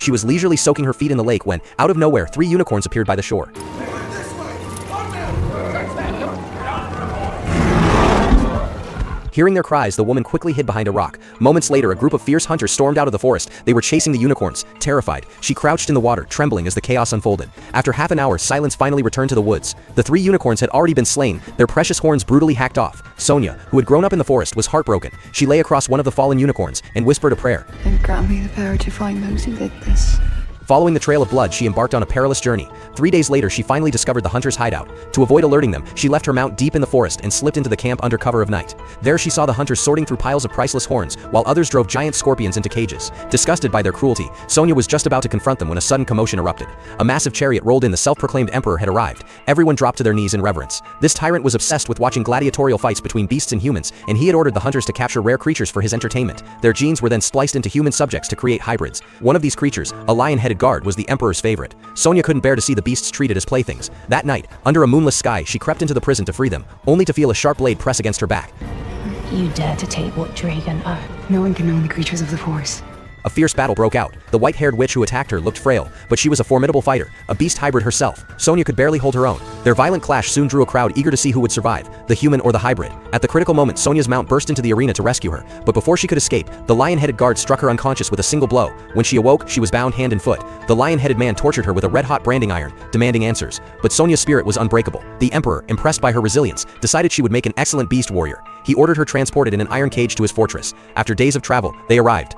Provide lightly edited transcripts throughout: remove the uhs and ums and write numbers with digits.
She was leisurely soaking her feet in the lake when, out of nowhere, 3 unicorns appeared by the shore. Hearing their cries, the woman quickly hid behind a rock. Moments later, a group of fierce hunters stormed out of the forest. They were chasing the unicorns. Terrified, she crouched in the water, trembling as the chaos unfolded. After half an hour, silence finally returned to the woods. The 3 unicorns had already been slain, their precious horns brutally hacked off. Sonia, who had grown up in the forest, was heartbroken. She lay across one of the fallen unicorns and whispered a prayer. And grant me the power to find those who did this. Following the trail of blood, she embarked on a perilous journey. 3 days later, she finally discovered the hunters' hideout. To avoid alerting them, she left her mount deep in the forest and slipped into the camp under cover of night. There she saw the hunters sorting through piles of priceless horns, while others drove giant scorpions into cages. Disgusted by their cruelty, Sonia was just about to confront them when a sudden commotion erupted. A massive chariot rolled in. The self-proclaimed emperor had arrived. Everyone dropped to their knees in reverence. This tyrant was obsessed with watching gladiatorial fights between beasts and humans, and he had ordered the hunters to capture rare creatures for his entertainment. Their genes were then spliced into human subjects to create hybrids. One of these creatures, a lion-headed guard, was the emperor's favorite. Sonia couldn't bear to see the beasts treated as playthings. That night, under a moonless sky, she crept into the prison to free them, only to feel a sharp blade press against her back. You dare to take what Dragon are? No one can own the creatures of the forest. A fierce battle broke out. The white-haired witch who attacked her looked frail, but she was a formidable fighter, a beast hybrid herself. Sonia could barely hold her own. Their violent clash soon drew a crowd eager to see who would survive, the human or the hybrid. At the critical moment, Sonia's mount burst into the arena to rescue her, but before she could escape, the lion-headed guard struck her unconscious with a single blow. When she awoke, she was bound hand and foot. The lion-headed man tortured her with a red-hot branding iron, demanding answers. But Sonia's spirit was unbreakable. The emperor, impressed by her resilience, decided she would make an excellent beast warrior. He ordered her transported in an iron cage to his fortress. After days of travel, they arrived.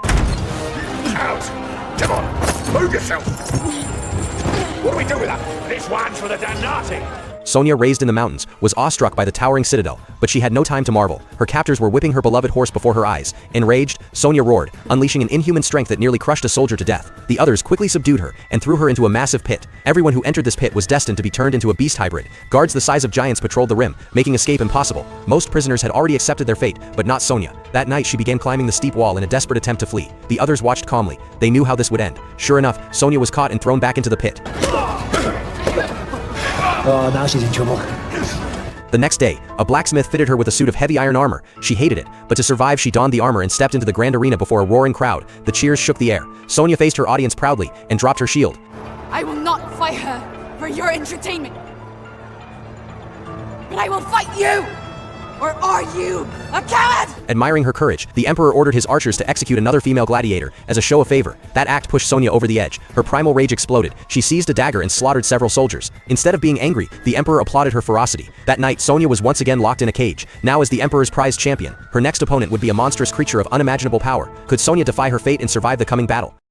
Out! Come on! Move yourself! What do we do with that? This one's for the Damnati! Sonia, raised in the mountains, was awestruck by the towering citadel, but she had no time to marvel. Her captors were whipping her beloved horse before her eyes. Enraged, Sonia roared, unleashing an inhuman strength that nearly crushed a soldier to death. The others quickly subdued her and threw her into a massive pit. Everyone who entered this pit was destined to be turned into a beast hybrid. Guards the size of giants patrolled the rim, making escape impossible. Most prisoners had already accepted their fate, but not Sonia. That night she began climbing the steep wall in a desperate attempt to flee. The others watched calmly. They knew how this would end. Sure enough, Sonia was caught and thrown back into the pit. Oh, now she's in trouble. The next day, a blacksmith fitted her with a suit of heavy iron armor. She hated it, but to survive she donned the armor and stepped into the grand arena before a roaring crowd. The cheers shook the air. Sonia faced her audience proudly and dropped her shield. I will not fight her for your entertainment, but I will fight you! Or are you a coward? Admiring her courage, the emperor ordered his archers to execute another female gladiator as a show of favor. That act pushed Sonia over the edge. Her primal rage exploded. She seized a dagger and slaughtered several soldiers. Instead of being angry, the emperor applauded her ferocity. That night, Sonia was once again locked in a cage. Now as the emperor's prized champion, her next opponent would be a monstrous creature of unimaginable power. Could Sonia defy her fate and survive the coming battle?